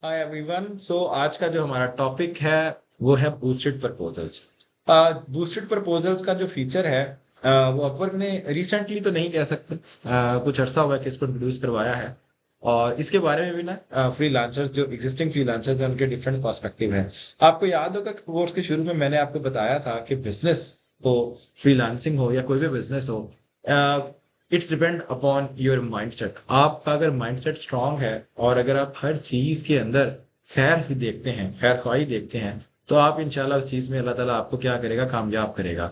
Hi everyone. सो आज का जो हमारा टॉपिक है वो है बूस्टेड प्रपोजल्स। बूस्टेड प्रपोजल्स का जो फीचर है वो अपवर्क ने रिसेंटली तो नहीं कह सकते, कुछ अर्सा हुआ है कि इसको इंट्रोड्यूस करवाया है। और इसके बारे में भी ना फ्रीलांसर्स जो एग्जिस्टिंग फ्रीलांसर्स हैं उनके डिफरेंट पर्सपेक्टिव है। आपको याद होगा कि कोर्स के शुरू में मैंने आपको बताया था कि बिजनेस हो, फ्रीलांसिंग हो या कोई भी बिजनेस हो, it's depend upon your mindset. आपका अगर माइंडसेट स्ट्रांग है और अगर आप हर चीज के अंदर खैर ही देखते हैं, खैर ख्वाही देखते हैं, तो आप इंशाल्लाह उस चीज में अल्लाह ताला आपको क्या करेगा, कामयाब करेगा।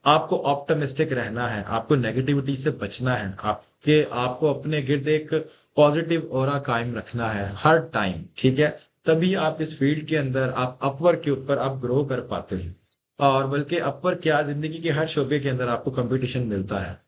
आपको ऑप्टिमिस्टिक रहना है, आपको नेगेटिविटी से बचना है, आपको अपने गिर्द एक पॉजिटिव ऑरा कायम रखना है हर टाइम, ठीक है। तभी आप इस फील्ड के अंदर आप अपवर्क के ऊपर आप ग्रो कर पाते हैं। और बल्कि अपवर्क क्या, जिंदगी के हर शोबे के अंदर आपको कंपटीशन मिलता है।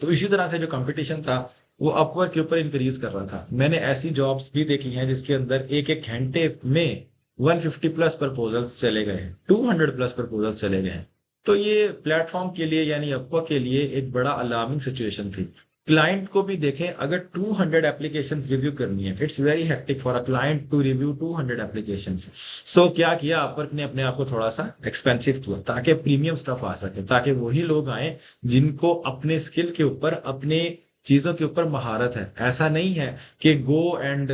तो इसी तरह से जो कंपटीशन था वो अपवर्क के ऊपर इंक्रीज कर रहा था। मैंने ऐसी जॉब्स भी देखी हैं जिसके अंदर एक एक घंटे में 150 प्लस प्रपोजल्स चले गए हैं, 200 प्लस प्रपोजल्स चले गए हैं। तो ये प्लेटफॉर्म के लिए यानी अपवर्क के लिए एक बड़ा अलार्मिंग सिचुएशन थी। क्लाइंट को भी देखें, अगर 200 एप्लीकेशंस रिव्यू करनी है, it's very hectic for a client to review 200 applications. So क्या किया, अपवर्क ने अपने आप को थोड़ा सा एक्सपेंसिव किया ताकि प्रीमियम स्टफ आ सके, ताकि वही लोग आए जिनको अपने स्किल के ऊपर, अपने चीजों के ऊपर महारत है। ऐसा नहीं है कि go and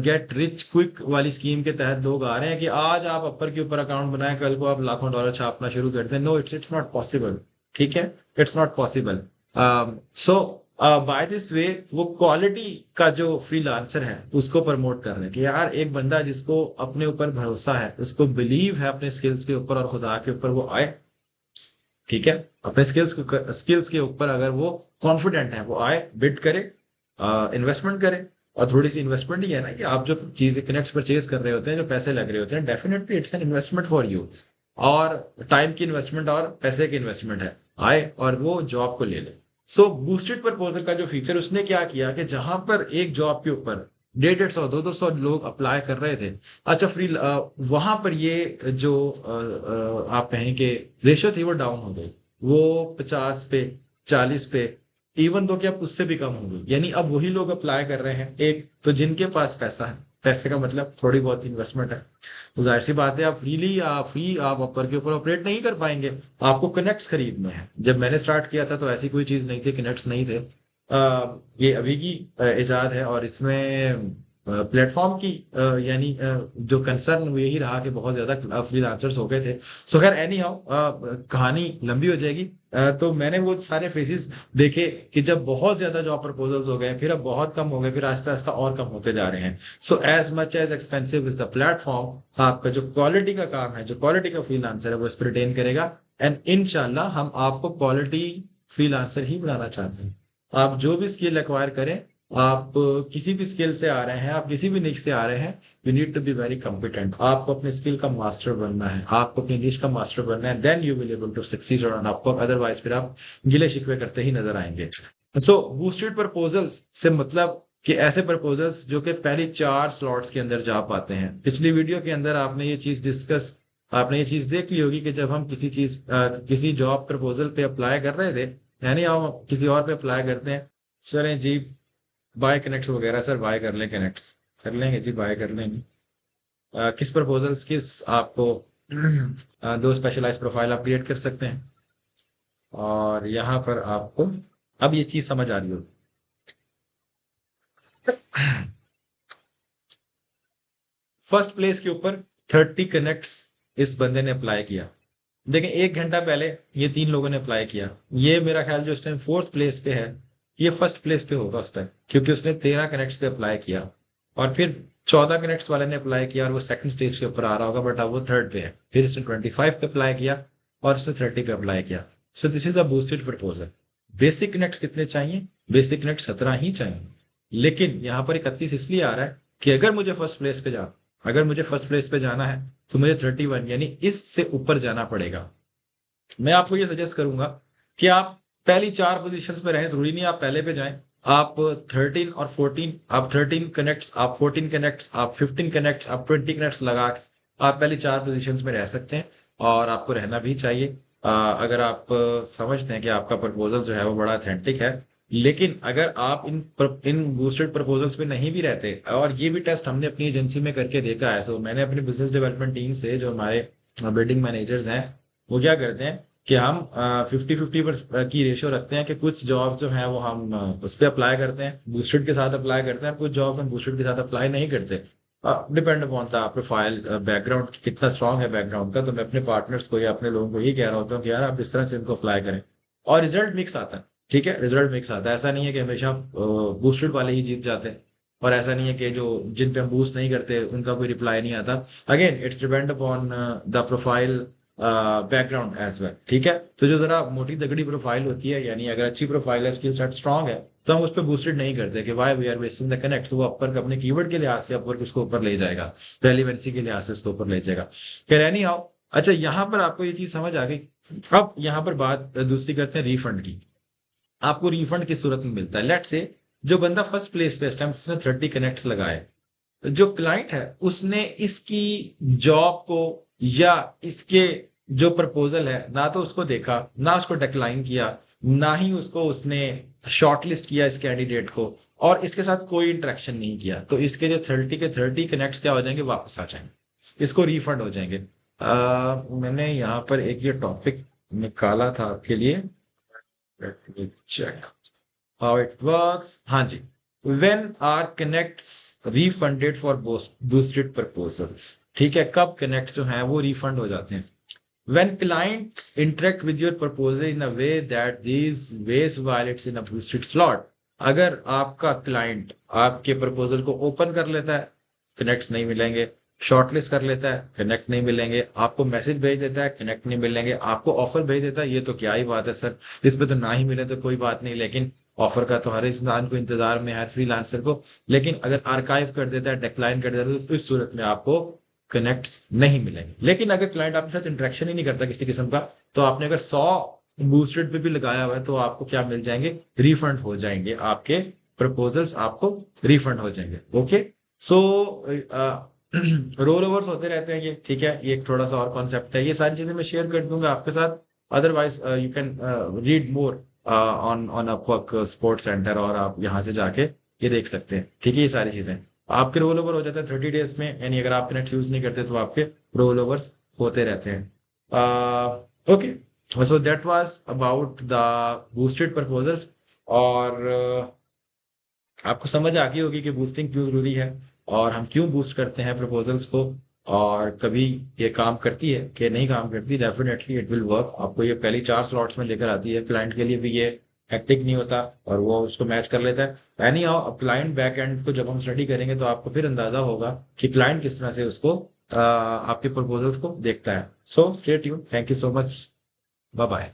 get rich quick वाली स्कीम के तहत लोग आ रहे हैं कि आज आप अपर के ऊपर अकाउंट बनाएं, कल को आप लाखों डॉलर छापना शुरू कर दें। No, it's not possible. ठीक है, it's not possible. So by this way वो क्वालिटी का जो फ्रीलांसर है उसको प्रमोट कर रहे हैं कि यार एक बंदा जिसको अपने ऊपर भरोसा है, उसको बिलीव है अपने स्किल्स के ऊपर और खुदा के ऊपर, वो आए। ठीक है, अपने स्किल्स के ऊपर अगर वो कॉन्फिडेंट है, वो आए, बिड करे, इन्वेस्टमेंट करे। और थोड़ी सी इन्वेस्टमेंट ही है ना कि आप जो चीजें कनेक्ट परचेज कर रहे होते हैं, जो पैसे लग रहे होते हैं, definitely it's an investment for you. और टाइम की इन्वेस्टमेंट और पैसे की इन्वेस्टमेंट है। आए और वो जॉब को ले ले। सो बूस्टेड प्रपोजल का जो फीचर उसने क्या किया कि जहां पर एक जॉब के ऊपर 150 200 लोग अप्लाई कर रहे थे, अच्छा वहां पर ये जो आप कहें कि रेशो थी वो डाउन हो गई। वो 50 पे, 40 पे, इवन दो कि अब उससे भी कम हो गई। यानी अब वही लोग अप्लाई कर रहे हैं, एक तो जिनके पास पैसा है। पैसे का मतलब थोड़ी बहुत इन्वेस्टमेंट है। तो जाहिर सी बात है, आप अपर के ऊपर ऑपरेट नहीं कर पाएंगे। आपको कनेक्ट्स खरीदने हैं। जब मैंने स्टार्ट किया था तो ऐसी कोई चीज नहीं थी, कनेक्ट्स नहीं थे। ये अभी की इजाद है। और इसमें प्लेटफॉर्म की यानी जो कंसर्न वो यही रहा कि बहुत ज्यादा फ्रीलांसर्स हो गए थे। सो खैर एनी हाउ, कहानी लंबी हो जाएगी। तो मैंने वो सारे फेजेस देखे कि जब बहुत ज्यादा जॉब प्रपोजल्स हो गए, फिर अब बहुत कम हो गए, फिर आहिस्ता आहिस्ता और कम होते जा रहे हैं। So as much as expensive is the platform, आपका जो क्वालिटी का काम है, जो क्वालिटी का फ्रीलांसर है, वो इस पर रिटेन करेगा। एंड इनशाला हम आपको क्वालिटी फ्रीलांसर ही बनाना चाहते हैं। आप जो भी स्किल एक्वायर करें, आप किसी भी स्किल से आ रहे हैं, आप किसी भी निश से आ रहे हैं, you need to be very competent. आपको अपने स्किल का मास्टर बनना है, आपको अपनी निश का मास्टर बनना है, then you will able to succeed on आपको। अदरवाइज फिर आप गिले शिकवे करते ही नजर आएंगे। सो बूस्टेड प्रपोजल्स से मतलब कि ऐसे प्रपोजल्स जो कि पहली 4 स्लॉट्स के अंदर जा पाते हैं। पिछली वीडियो के अंदर आपने ये चीज देख ली होगी कि जब हम किसी जॉब प्रपोजल पे अप्लाई कर रहे थे, यानी हम किसी और पे अप्लाई करते हैं, चलें जी, बाय कनेक्ट्स वगैरह, सर बाय कर लें, कनेक्ट्स कर लेंगे जी, बाय कर लेंगे। किस प्रपोजल्स किस आपको दो स्पेशलाइज प्रोफाइल आप क्रिएट कर सकते हैं। और यहाँ पर आपको अब ये चीज समझ आ रही होगी। फर्स्ट प्लेस के ऊपर 30 कनेक्ट्स इस बंदे ने अप्लाई किया। देखें, 1 घंटा पहले ये 3 लोगों ने अप्लाई किया। ये मेरा ख्याल जो इस टाइम फोर्थ प्लेस पे है, ये फर्स्ट प्लेस पे होगा उस टाइम, क्योंकि उसने 13 कनेक्ट्स पे अप्लाई किया। और फिर 14 कनेक्ट्स वाले ने अप्लाई किया और वो सेकंड स्टेज के ऊपर आ रहा होगा, बट अब वो थर्ड पे है। फिर इसने 25 पे अप्लाई किया और इसने 30 पे अप्लाई किया। So this is a boosted proposal. Basic connects कितने चाहिए? बेसिक कनेक्ट 17 ही चाहिए। लेकिन यहाँ पर 31 इसलिए आ रहा है कि अगर मुझे फर्स्ट प्लेस पे जाना है तो मुझे 31 यानी इससे ऊपर जाना पड़ेगा। मैं आपको ये सजेस्ट करूंगा कि आप पहली 4 पोजीशंस पे रहें, जरूरी नहीं आप पहले पे जाएं। आप 13 और 14, आप 13 कनेक्ट्स, आप 14 कनेक्ट्स, आप 15 कनेक्ट्स, आप 20 कनेक्ट्स लगा के आप पहली 4 पोजीशंस में रह सकते हैं। और आपको रहना भी चाहिए। अगर आप समझते हैं कि आपका प्रपोजल जो है वो बड़ा अथेंटिक है, लेकिन अगर आप इन बूस्टेड प्रपोजल्स पे नहीं भी रहते, और ये भी टेस्ट हमने अपनी एजेंसी में करके देखा है। सो मैंने अपनी बिजनेस डेवलपमेंट टीम से, जो हमारे बिल्डिंग मैनेजर्स हैं, वो क्या करते हैं कि हम 50-50 की रेशियो रखते हैं कि कुछ जॉब जो है वो हम उस पर अप्लाई करते हैं, बूस्टेड के साथ अप्लाई करते हैं, और कुछ जॉब हम बूस्टेड के साथ अप्लाई नहीं करते। Depend upon the profile, background कितना स्ट्रांग है बैकग्राउंड का। तो मैं अपने पार्टनर्स को या अपने लोगों को यही कह रहा होता हूँ कि यार आप इस तरह से इनको अप्लाई करें, और रिजल्ट मिक्स आता है। ठीक है, रिजल्ट मिक्स आता है। ऐसा नहीं है कि हमेशा बूस्टेड वाले ही जीत जाते हैं, और ऐसा नहीं है कि जो जिन पे हम बूस्ट नहीं करते उनका कोई रिप्लाई नहीं आता। Again it's depend upon the profile, background as well. ठीक है, तो जो जरा मोटी तगड़ी प्रोफाइल होती है, यानी अगर अच्छी प्रोफाइल है, स्किल सेट स्ट्रांग है, तो हम उस पर बूस्टेड नहीं करते कि why we are wasting the connect. तो वो अपवर्क अपने कीवर्ड के लिहाज से अपवर्क उसको ऊपर ले जाएगा, रेलिवेंसी के लिहाज से उसको ऊपर ले जाएगा। खैर एनी हाउ, अच्छा यहाँ पर आपको ये चीज समझ आ गई। अब यहाँ पर बात दूसरी करते हैं रिफंड की। आपको रिफंड किस सूरत में मिलता है? लेट से जो बंदा फर्स्ट प्लेस पे इस टाइम 30 कनेक्ट्स लगाए, जो क्लाइंट है उसने इसकी जॉब को या इसके जो प्रपोजल है, ना तो उसको देखा, ना उसको डिक्लाइन किया, ना ही उसको उसने शॉर्टलिस्ट किया इस कैंडिडेट को, और इसके साथ कोई इंटरेक्शन नहीं किया, तो इसके जो 30 कनेक्ट्स क्या हो जाएंगे? वापस आ जाएंगे, इसको रिफंड हो जाएंगे। मैंने यहाँ पर एक ये टॉपिक निकाला था आपके लिए, let me check how it works. हाँ जी, when are connects refunded for boosted proposals. ठीक है, कब कनेक्ट्स जो हैं वो रिफंड हो जाते हैं? When clients interact with your proposal in a way that these ways violates in a boosted slot, अगर आपका क्लाइंट आपके प्रपोजल को ओपन कर लेता है, कनेक्ट्स नहीं मिलेंगे। शॉर्टलिस्ट कर लेता है, कनेक्ट नहीं मिलेंगे। आपको मैसेज भेज देता है, कनेक्ट नहीं मिलेंगे। आपको ऑफर भेज देता है, ये तो क्या ही बात है सर, इस पे तो ना ही मिले तो कोई बात नहीं, लेकिन ऑफर का तो हर इंसान को इंतजार में है, हर फ्रीलांसर को। लेकिन अगर आर्काइव कर देता है, डिक्लाइन कर देता है, तो इस सूरत में आपको कनेक्ट्स नहीं मिलेंगे। लेकिन अगर क्लाइंट आपके साथ इंटरेक्शन ही नहीं करता किसी किस्म का, तो आपने अगर 100 बूस्टेड पे भी लगाया हुआ है, तो आपको क्या मिल जाएंगे? रिफंड हो जाएंगे, आपके प्रपोजल्स आपको रिफंड हो जाएंगे। ओके, सो रोल ओवर्स होते रहते हैं ये। ठीक है, ये एक थोड़ा सा और कॉन्सेप्ट है, ये सारी चीजें मैं शेयर कर दूंगा आपके साथ। Otherwise you can read more on on Upwork sports centre, और आप यहाँ से जाके ये देख सकते हैं। ठीक है, ये सारी चीजें आपके रोल ओवर हो जाते हैं 30 डेज में, यानी अगर आप नेट यूज नहीं करते तो आपके रोल ओवर्स होते रहते हैं। Okay, so that was about the boosted proposals. और आपको समझ आ गई होगी कि बूस्टिंग क्यों जरूरी है, और हम क्यों बूस्ट करते हैं प्रपोजल्स को, और कभी ये काम करती है कि नहीं काम करती। Definitely it will work. आपको ये पहली 4 स्लॉट्स में लेकर आती है, क्लाइंट के लिए भी ये हेक्टिक नहीं होता, और वो उसको मैच कर लेता है। एनी हाउ, अब क्लाइंट बैक एंड को जब हम स्टडी करेंगे, तो आपको फिर अंदाजा होगा कि क्लाइंट किस तरह से उसको आपके प्रपोजल्स को देखता है। So stay tuned, thank you so much, bye bye.